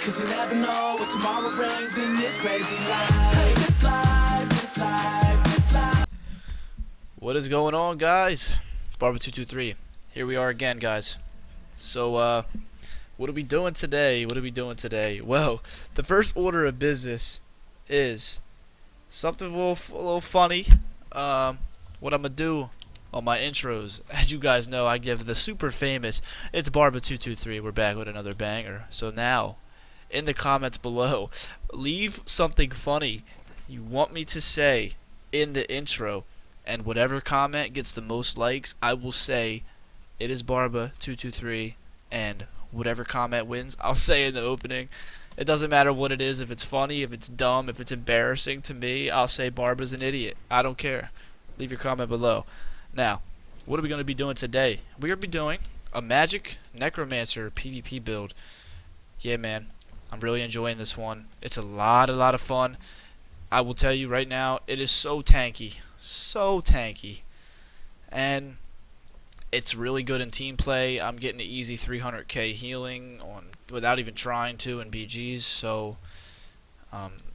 Cause you never know what tomorrow brings in this crazy life. Hey, this life, this life, this life. What is going on, guys? Barber223. Here we are again, guys. So, what are we doing today? Well, the first order of business is something a little funny. What I'm gonna do on my intros, as you guys know, I give the super famous "It's Barber223." We're back with another banger. So now, in the comments below, leave something funny you want me to say in the intro, and whatever comment gets the most likes, I will say it is Barba223, and whatever comment wins, I'll say in the opening. It doesn't matter what it is, if it's funny, if it's dumb, if it's embarrassing to me, I'll say Barba's an idiot. I don't care. Leave your comment below. Now, what are we going to be doing today? We're going to be doing a magic necromancer PvP build. Yeah, man, I'm really enjoying this one. It's a lot of fun. I will tell you right now, it is so tanky. And it's really good in team play. I'm getting an easy 300k healing without even trying to in BGs. So,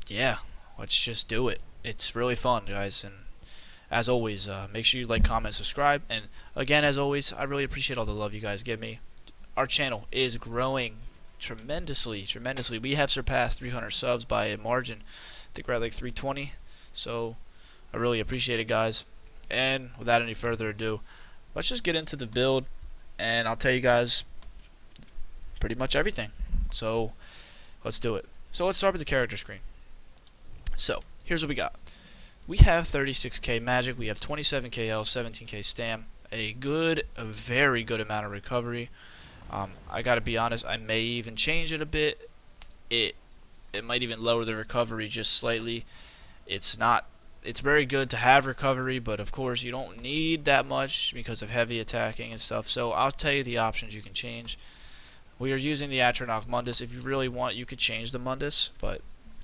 yeah, let's just do it. It's really fun, guys. And as always, make sure you like, comment, subscribe. And again, as always, I really appreciate all the love you guys give me. Our channel is growing tremendously. We have surpassed 300 subs by a margin. I think we're at like 320. So I really appreciate it, guys. And without any further ado, let's just get into the build, and I'll tell you guys pretty much everything. So let's do it. So let's start with the character screen. So here's what we got. We have 36k magic, we have 27k health, 17k stam, a very good amount of recovery. I gotta be honest, I may even change it a bit. It might even lower the recovery just slightly. It's very good to have recovery, but of course you don't need that much because of heavy attacking and stuff. So I'll tell you the options you can change. We are using the Atronach Mundus. If you really want, you could change the Mundus, but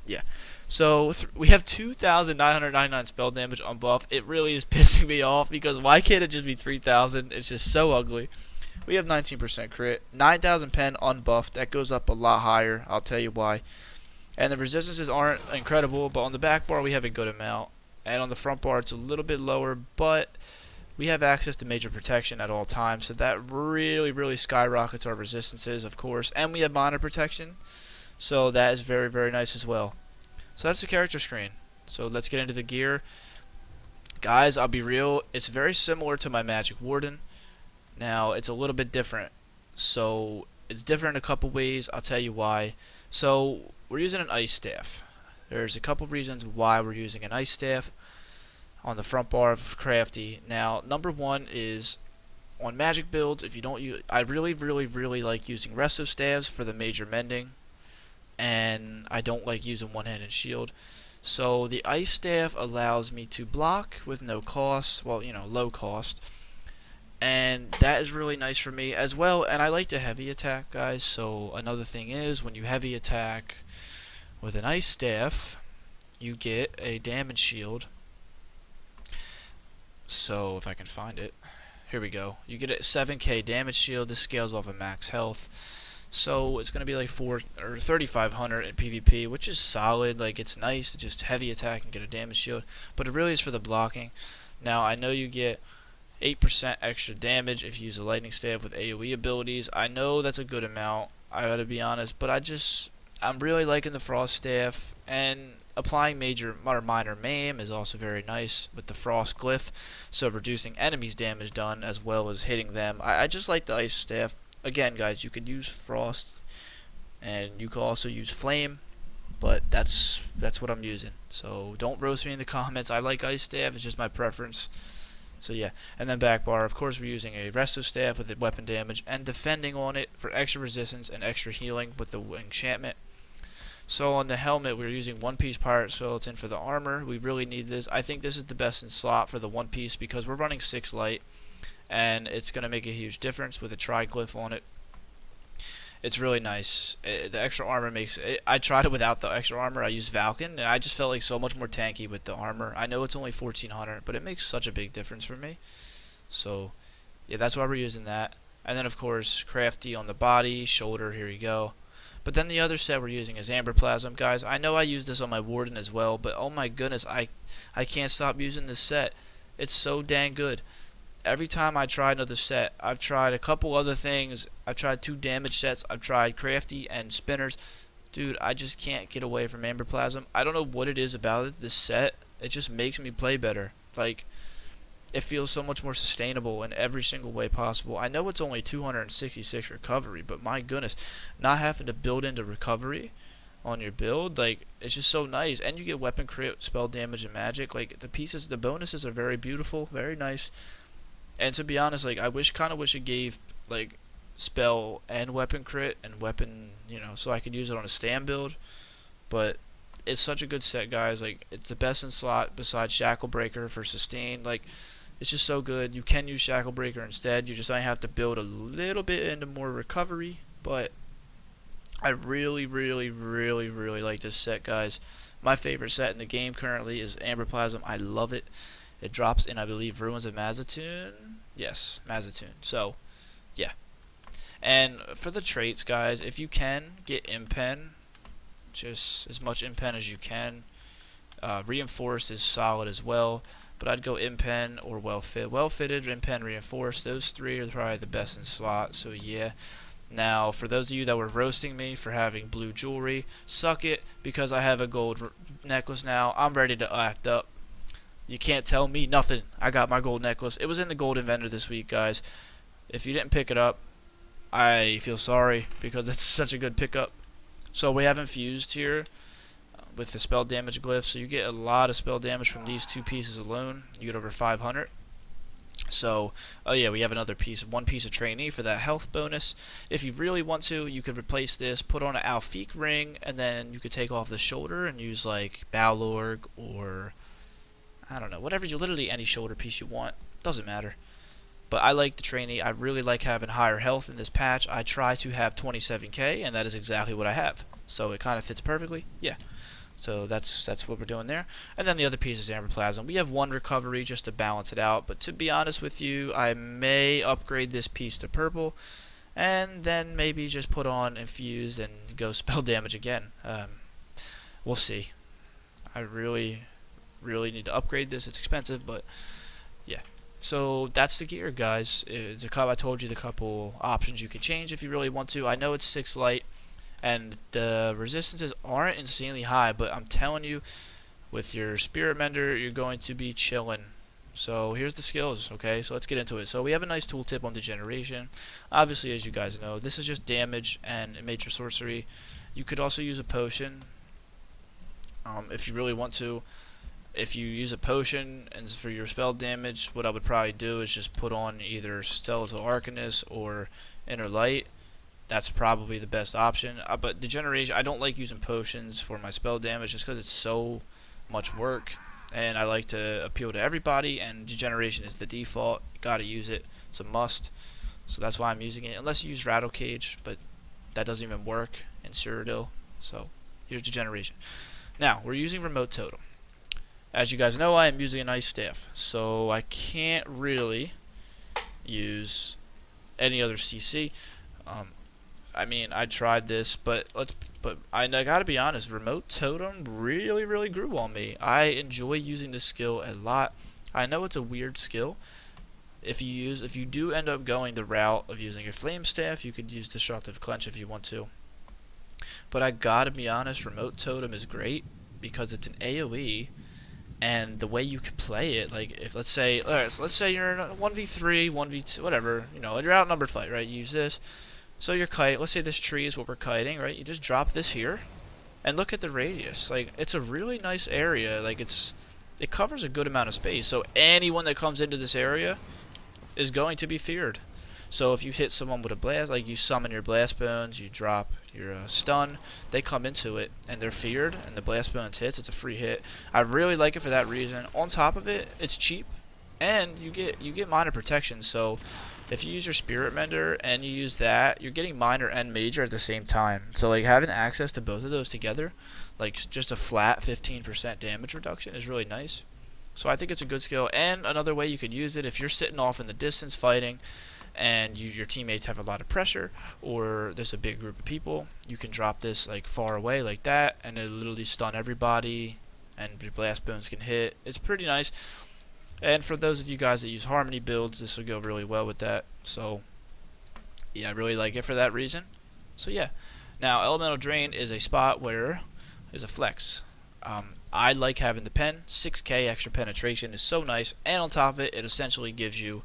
yeah. So we have 2,999 spell damage on buff. It really is pissing me off because why can't it just be 3,000? It's just so ugly. We have 19% crit, 9,000 pen unbuffed. That goes up a lot higher. I'll tell you why. And the resistances aren't incredible, but on the back bar we have a good amount. And on the front bar it's a little bit lower, but we have access to major protection at all times, so that really skyrockets our resistances, of course. And we have mana protection, so that is very nice as well. So that's the character screen. So let's get into the gear. Guys, I'll be real, it's very similar to my Magic Warden. Now, it's a little bit different. So it's different in a couple ways. I'll tell you why. So we're using an ice staff. There's a couple reasons why we're using an ice staff on the front bar of Crafty. Now, number one is on magic builds, if you don't use, I really like using resto staves for the major mending, and I don't like using one-handed shield. So the ice staff allows me to block with no cost, well, you know, low cost, and that is really nice for me as well. And I like to heavy attack, guys. So another thing is, when you heavy attack with an ice staff, you get a damage shield. So if I can find it, here we go. You get a 7k damage shield. This scales off of max health. So it's gonna be like 3,500 in PvP, which is solid. Like, it's nice to just heavy attack and get a damage shield, but it really is for the blocking. Now I know you get 8% extra damage if you use a lightning staff with AoE abilities. I know that's a good amount, I gotta be honest, but I'm really liking the frost staff, and applying major or minor maim is also very nice with the frost glyph, so reducing enemies damage done as well as hitting them. I just like the ice staff. Again, guys, you could use frost and you could also use flame, but that's what I'm using. So don't roast me in the comments. I like ice staff, it's just my preference. So yeah, and then back bar, of course we're using a resto staff with the weapon damage and defending on it for extra resistance and extra healing with the enchantment. So on the helmet, we're using one piece pirate skeleton for the armor. We really need this. I think this is the best in slot for the one piece because we're running 6 light, and it's going to make a huge difference with a triglyph on it. It's really nice. The extra armor makes it. I tried it without the extra armor. I used Valken, and I just felt like so much more tanky with the armor. I know it's only 1400, but it makes such a big difference for me. So, yeah, that's why we're using that. And then, of course, Crafty on the body, shoulder, here you go. But then the other set we're using is Amber Plasm. Guys, I know I use this on my Warden as well, but oh my goodness, I can't stop using this set. It's so dang good. Every time I try another set, I've tried a couple other things. I've tried 2 damage sets. I've tried Crafty and Spinners. Dude, I just can't get away from Amber Plasm. I don't know what it is about it, this set. It just makes me play better. Like, it feels so much more sustainable in every single way possible. I know it's only 266 recovery, but my goodness, not having to build into recovery on your build, like, it's just so nice. And you get weapon crit, spell damage, and magic. Like, the pieces, the bonuses are very beautiful, very nice. And to be honest, like, I kind of wish it gave, like, spell and weapon crit and weapon, so I could use it on a stand build. But it's such a good set, guys. Like, it's the best in slot besides Shackle Breaker for sustain. Like, it's just so good. You can use Shackle Breaker instead. You just might have to build a little bit into more recovery. But I really, really, really, really like this set, guys. My favorite set in the game currently is Amber Plasm. I love it. It drops in, I believe, Ruins of Mazatoon. Yes, Mazatoon. So, yeah. And for the traits, guys, if you can, get Impen. Just as much Impen as you can. Reinforced is solid as well. But I'd go Impen or Well-Fit. Well-Fitted, Impen, Reinforced. Those 3 are probably the best in slot. So, yeah. Now, for those of you that were roasting me for having blue jewelry, suck it, because I have a gold necklace now. I'm ready to act up. You can't tell me nothing. I got my gold necklace. It was in the golden vendor this week, guys. If you didn't pick it up, I feel sorry, because it's such a good pickup. So we have infused here with the spell damage glyph. So you get a lot of spell damage from these 2 pieces alone. You get over 500. So, oh yeah, we have another piece, 1 piece of trainee for that health bonus. If you really want to, you could replace this, put on an Alfiq ring, and then you could take off the shoulder and use like Balorg or, I don't know, whatever, literally any shoulder piece you want. Doesn't matter. But I like the trainee. I really like having higher health in this patch. I try to have 27k, and that is exactly what I have. So it kind of fits perfectly. Yeah. So that's what we're doing there. And then the other piece is Amber Plasm. We have 1 recovery just to balance it out. But to be honest with you, I may upgrade this piece to purple, and then maybe just put on infused and go spell damage again. We'll see. I really need to upgrade this. It's expensive, but yeah. So that's the gear, guys. It's I told you the couple options you can change if you really want to. I know it's 6 light, and the resistances aren't insanely high, but I'm telling you, with your Spirit Mender, you're going to be chilling. So here's the skills, okay? So let's get into it. So we have a nice tooltip on Degeneration. Obviously, as you guys know, this is just damage and major sorcery. You could also use a potion if you really want to. If you use a potion and for your spell damage, what I would probably do is just put on either Skeletal Arcanist or Inner Light. That's probably the best option. But Degeneration, I don't like using potions for my spell damage just because it's so much work. And I like to appeal to everybody, and Degeneration is the default. You gotta use it. It's a must. So that's why I'm using it. Unless you use Rattle Cage, but that doesn't even work in Cyrodiil. So here's Degeneration. Now, we're using Remote Totem. As you guys know, I am using an ice staff, so I can't really use any other CC. I mean, I tried this, but I gotta be honest, Remote Totem really grew on me. I enjoy using this skill a lot. I know it's a weird skill. If you do end up going the route of using a Flame Staff, you could use Destructive Clench if you want to. But I gotta be honest, Remote Totem is great because it's an AoE. And the way you could play it, like if let's say you're in a 1v3, 1v2, whatever, you're outnumbered fight, right? You use this. So you're kiting. Let's say this tree is what we're kiting, right? You just drop this here, and look at the radius. Like, it's a really nice area. Like, it covers a good amount of space. So anyone that comes into this area is going to be feared. So if you hit someone with a blast, like you summon your blast bones, you drop your stun, they come into it and they're feared, and the blast bones hits. It's a free hit. I really like it for that reason. On top of it, it's cheap, and you get minor protection. So if you use your Spirit Mender and you use that, you're getting minor and major at the same time. So like having access to both of those together, like just a flat 15% damage reduction, is really nice. So I think it's a good skill. And another way you could use it, if you're sitting off in the distance fighting, and your teammates have a lot of pressure, or there's a big group of people, you can drop this like far away like that, and it'll literally stun everybody, and your blast bones can hit. It's pretty nice. And for those of you guys that use harmony builds, this will go really well with that. So yeah, I really like it for that reason. So yeah. Now elemental drain is a spot where there's a flex. I like having the pen. 6k extra penetration is so nice, and on top of it, it essentially gives you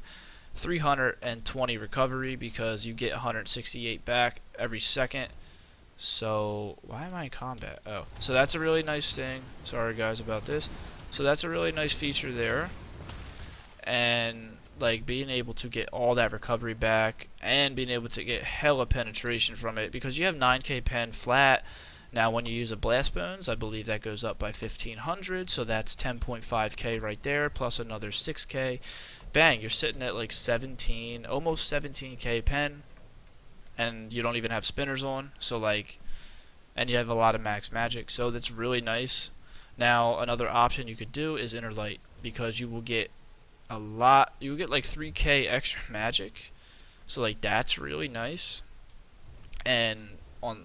320 recovery because you get 168 back every second. So why am I in combat? Oh, so that's a really nice thing. Sorry guys about this. So that's a really nice feature there, and like being able to get all that recovery back and being able to get hella penetration from it, because you have 9k pen flat. Now when you use a blast bones, I believe that goes up by 1500, so that's 10.5k right there plus another 6k. Bang, you're sitting at like 17, almost 17k pen, and you don't even have spinners on, so like, and you have a lot of max magic, so that's really nice. Now another option you could do is inner light, because you will get a lot, you will get like 3k extra magic, so like that's really nice. And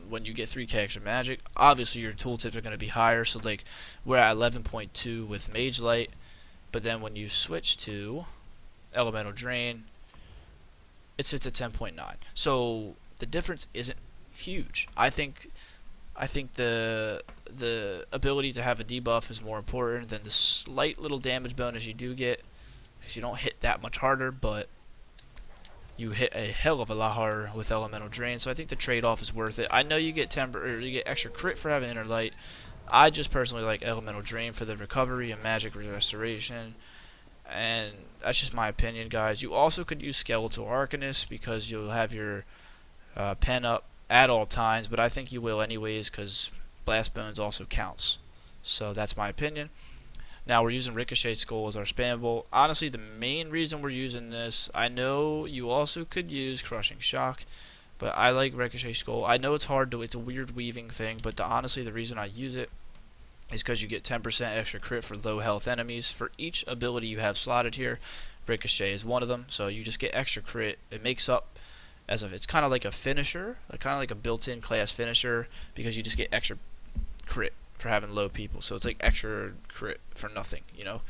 when you get 3k extra magic, obviously your tooltips are going to be higher, so like we're at 11.2 with mage light, but then when you switch to elemental drain, it sits at 10.9. So the difference isn't huge. I think the ability to have a debuff is more important than the slight little damage bonus you do get, because you don't hit that much harder, but you hit a hell of a lot harder with elemental drain. So I think the trade-off is worth it. I know you get you get extra crit for having inner light. I just personally like elemental drain for the recovery and magic restoration, and that's just my opinion, guys. You also could use skeletal arcanist because you'll have your pen up at all times, but I think you will anyways because blast bones also counts. So that's my opinion. Now we're using Ricochet Skull as our spammable. Honestly, the main reason we're using this, I know you also could use Crushing Shock, but I like Ricochet Skull. I know it's hard to, it's a weird weaving thing, but honestly the reason I use it is because you get 10% extra crit for low health enemies. For each ability you have slotted here, Ricochet is one of them, so you just get extra crit. It makes up as if it's kind of like a finisher, kind of like a built-in class finisher, because you just get extra crit for having low people, so it's like extra crit for nothing, you know.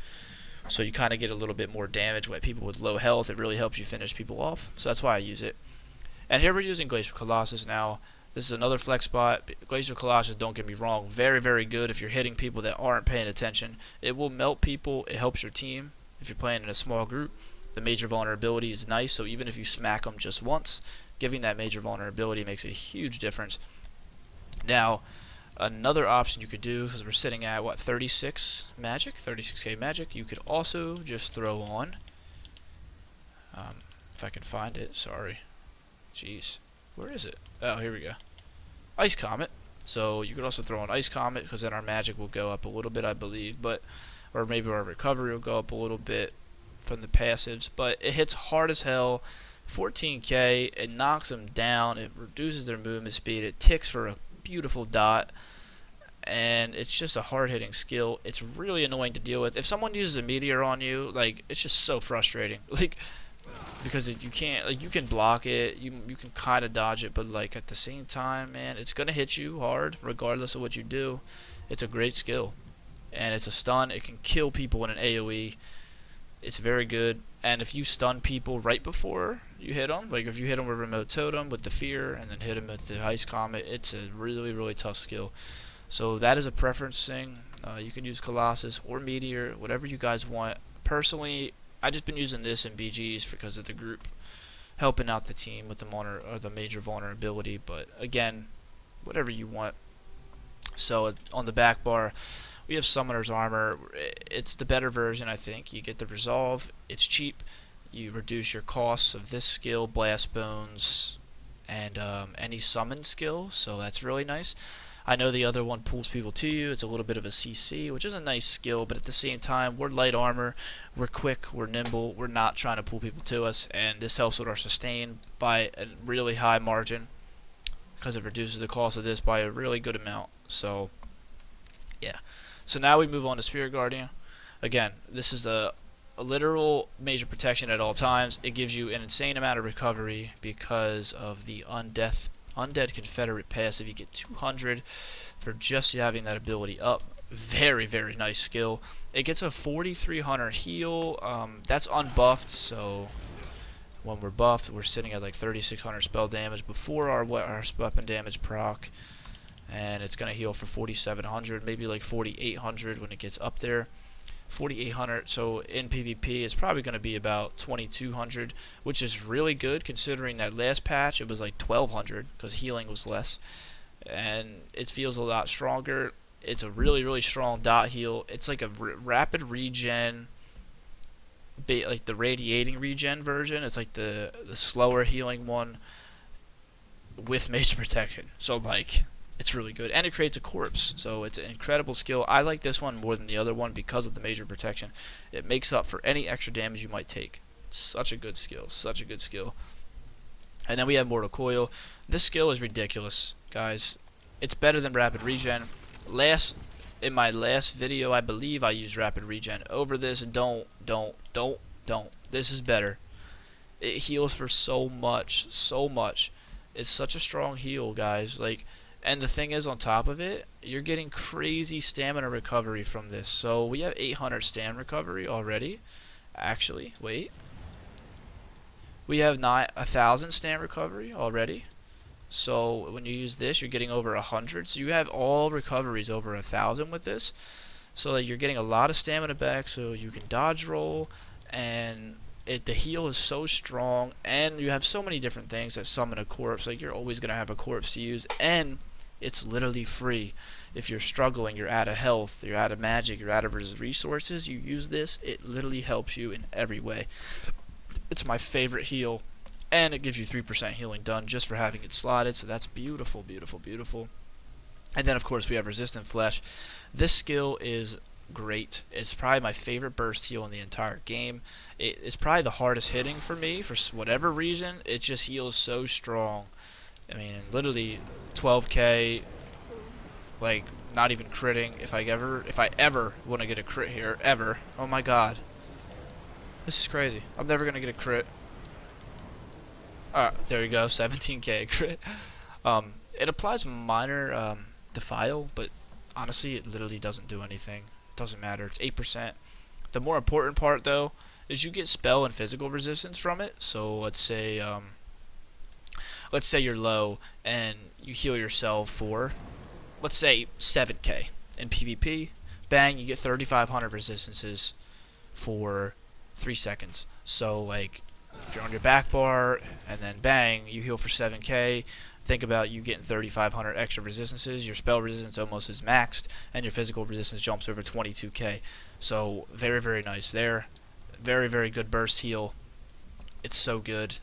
So you kind of get a little bit more damage with people with low health. It really helps you finish people off, so that's why I use it. And here we're using Glacial Colossus now. This is another flex spot. Glacial Colossus, don't get me wrong, very, very good if you're hitting people that aren't paying attention. It will melt people. It helps your team if you're playing in a small group. The major vulnerability is nice, so even if you smack them just once, giving that major vulnerability makes a huge difference. Now, another option you could do, because we're sitting at, what, 36 magic? 36k magic. You could also just throw on, if I can find it, sorry. Jeez. Where is it? Oh, here we go. Ice Comet. So you could also throw on Ice Comet, because then our magic will go up a little bit, I believe. Or maybe our recovery will go up a little bit from the passives. But it hits hard as hell. 14k. It knocks them down. It reduces their movement speed. It ticks for a beautiful dot, and it's just a hard-hitting skill. It's really annoying to deal with. If someone uses a meteor on you, like, it's just so frustrating, like, because you can't, like, you can block it, you can kind of dodge it, but like at the same time, man, it's gonna hit you hard regardless of what you do. It's a great skill, and it's a stun. It can kill people in an AoE. It's very good. And if you stun people right before you hit them, like if you hit them with Remote Totem with the Fear and then hit them with the Ice Comet, it's a really, really tough skill. So that is a preference thing. You can use Colossus or Meteor, whatever you guys want. Personally, I just been using this in BGs because of the group, helping out the team with the major vulnerability. But again, whatever you want. So on the back bar, we have Summoner's Armor. It's the better version, I think. You get the Resolve. It's cheap. You reduce your costs of this skill, Blast Bones, and any summon skill, so that's really nice. I know the other one pulls people to you. It's a little bit of a CC, which is a nice skill, but at the same time, we're light armor, we're quick, we're nimble, we're not trying to pull people to us, and this helps with our sustain by a really high margin, because it reduces the cost of this by a really good amount. So, yeah. So now we move on to Spirit Guardian. Again, this is a a literal major protection at all times. It gives you an insane amount of recovery because of the Undead Confederate passive. You get 200 for just having that ability up. Very, very nice skill. It gets a 4300 heal. That's unbuffed, so when we're buffed, we're sitting at like 3600 spell damage before our weapon damage proc. And it's going to heal for 4700, maybe like 4800 when it gets up there. 4800, so in PvP it's probably going to be about 2200, which is really good considering that last patch it was like 1200 because healing was less, and it feels a lot stronger. It's a really, really strong dot heal. It's like a rapid regen, like the radiating regen version. It's like the slower healing one with major protection, so like it's really good, and it creates a corpse, so it's an incredible skill. I like this one more than the other one because of the major protection. It makes up for any extra damage you might take. Such a good skill, such a good skill. And then we have Mortal Coil. This skill is ridiculous, guys. It's better than Rapid Regen. In my last video, I believe I used Rapid Regen over this. Don't. This is better. It heals for so much, so much. It's such a strong heal, guys. Like, and the thing is, on top of it, you're getting crazy stamina recovery from this. So we have 800 stamina recovery already. Actually, wait. We have 1,000 stamina recovery already. So when you use this, you're getting over 100. So you have all recoveries over 1,000 with this. So that you're getting a lot of stamina back, so you can dodge roll, and the heal is so strong, and you have so many different things that summon a corpse. Like, you're always gonna have a corpse to use, and it's literally free. If you're struggling, you're out of health, you're out of magic, you're out of resources, you use this, it literally helps you in every way. It's my favorite heal, and it gives you 3% healing done just for having it slotted, so that's beautiful, beautiful, beautiful. And then, of course, we have Resistant Flesh. This skill is great. It's probably my favorite burst heal in the entire game. It's probably the hardest hitting for me for whatever reason. It just heals so strong. I mean, literally 12k, like, not even critting. If I ever want to get a crit here, ever. Oh my god. This is crazy. I'm never going to get a crit. Alright, there you go, 17k crit. It applies minor defile, but honestly, it literally doesn't do anything. It doesn't matter. It's 8%. The more important part, though, is you get spell and physical resistance from it. So let's say you're low and you heal yourself for, let's say, 7k in PvP. Bang, you get 3,500 resistances for 3 seconds. So, like, if you're on your back bar and then bang, you heal for 7k. Think about you getting 3,500 extra resistances. Your spell resistance almost is maxed, and your physical resistance jumps over 22k. So very, very nice there. Very, very good burst heal. It's so good.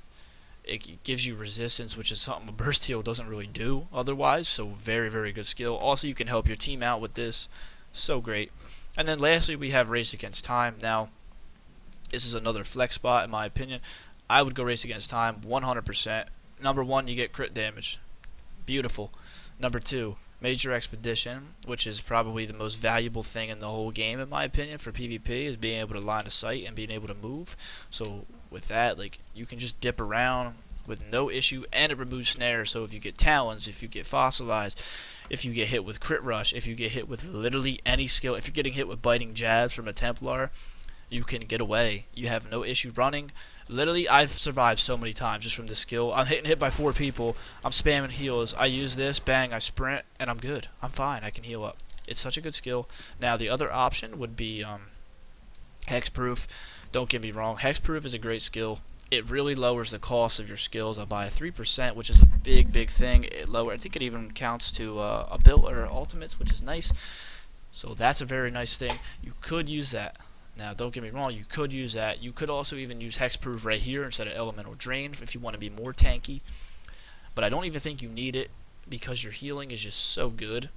It gives you resistance, which is something a burst heal doesn't really do otherwise. So very, very good skill. Also, you can help your team out with this. So great. And then lastly, we have Race Against Time. Now, this is another flex spot in my opinion. I would go Race Against Time 100%. Number 1, you get crit damage. Beautiful. Number 2, Major Expedition, which is probably the most valuable thing in the whole game in my opinion for PvP, is being able to line of sight and being able to move. So with that, like, you can just dip around with no issue, and it removes snares. So if you get talons, if you get fossilized, if you get hit with crit rush, if you get hit with literally any skill, if you're getting hit with biting jabs from a Templar, you can get away. You have no issue running. Literally, I've survived so many times just from this skill. I'm hitting hit by 4 people. I'm spamming heals. I use this, bang, I sprint, and I'm good. I'm fine. I can heal up. It's such a good skill. Now, the other option would be Hexproof. Don't get me wrong. Hexproof is a great skill. It really lowers the cost of your skills by 3%, which is a big, big thing. I think it even counts to a build or ultimates, which is nice. So that's a very nice thing. You could use that. Now, don't get me wrong, you could use that. You could also even use Hexproof right here instead of Elemental Drain if you want to be more tanky. But I don't even think you need it because your healing is just so good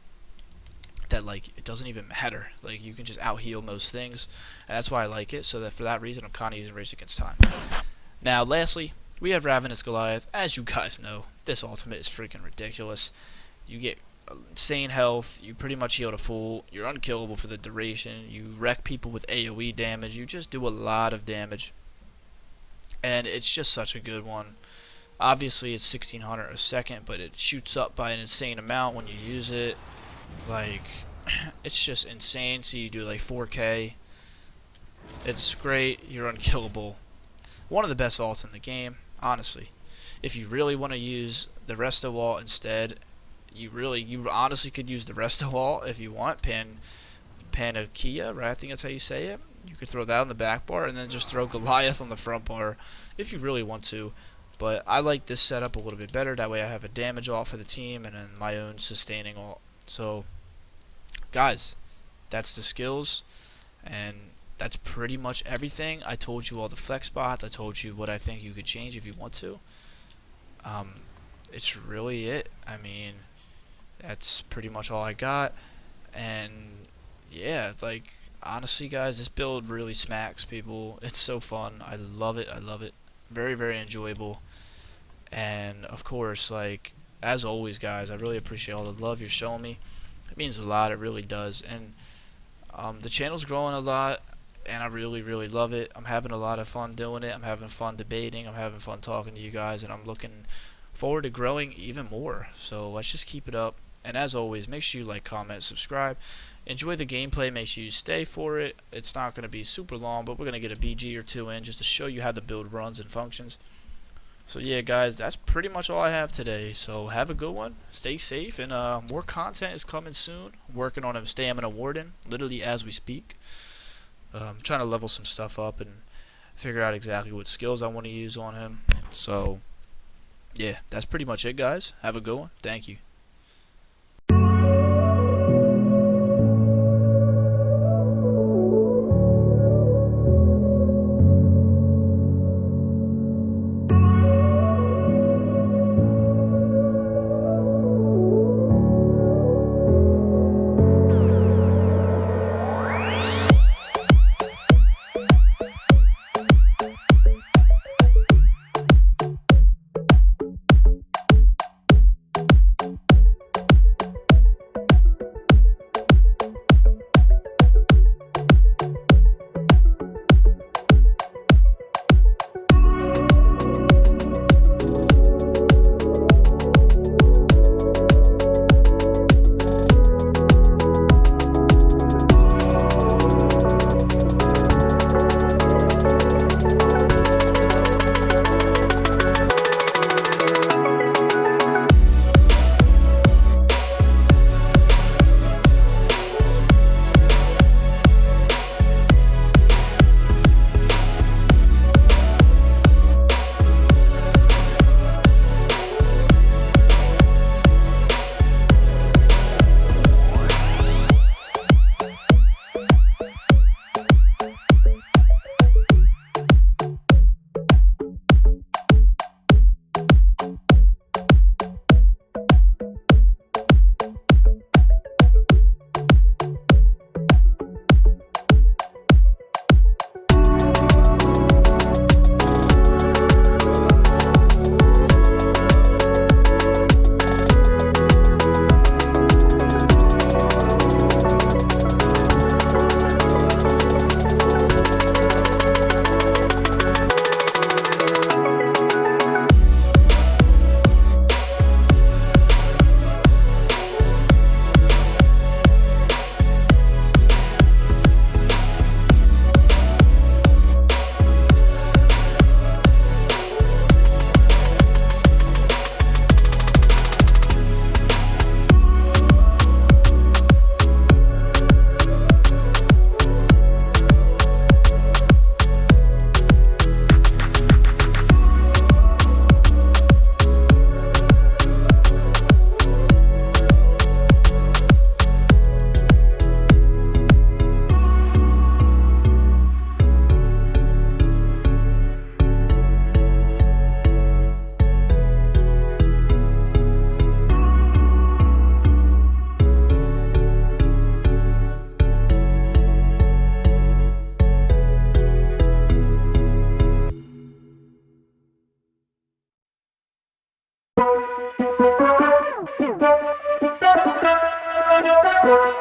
that, like, it doesn't even matter. Like, you can just out-heal most things. And that's why I like it. So that for that reason, I'm kind of using Race Against Time. Now, lastly, we have Ravenous Goliath. As you guys know, this ultimate is freaking ridiculous. You get insane health. You pretty much heal to full. You're unkillable for the duration. You wreck people with AoE damage. You just do a lot of damage. And it's just such a good one. Obviously, it's 1600 a second, but it shoots up by an insane amount when you use it. Like, it's just insane. So you do like 4K. It's great. You're unkillable. One of the best ults in the game, honestly. If you really want to use the resto ult instead, you honestly could use the resto ult if you want. Panakia, right? I think that's how you say it. You could throw that on the back bar and then just throw Goliath on the front bar if you really want to. But I like this setup a little bit better. That way I have a damage ult for the team and then my own sustaining ult. So, guys, that's the skills. And that's pretty much everything. I told you all the flex spots. I told you what I think you could change if you want to. It's really it. I mean, that's pretty much all I got. And yeah, like, honestly, guys, this build really smacks people. It's so fun. I love it. I love it. Very, very enjoyable. And of course, like, as always, guys, I really appreciate all the love you're showing me. It means a lot. It really does. And the channel's growing a lot, and I really, really love it. I'm having a lot of fun doing it. I'm having fun debating. I'm having fun talking to you guys, and I'm looking forward to growing even more. So let's just keep it up. And as always, make sure you like, comment, subscribe. Enjoy the gameplay. Make sure you stay for it. It's not going to be super long, but we're going to get a BG or two in just to show you how the build runs and functions. So yeah, guys, that's pretty much all I have today. So have a good one. Stay safe, and more content is coming soon. Working on a stamina warden, literally as we speak. Trying to level some stuff up and figure out exactly what skills I want to use on him. So yeah, that's pretty much it, guys. Have a good one. Thank you. You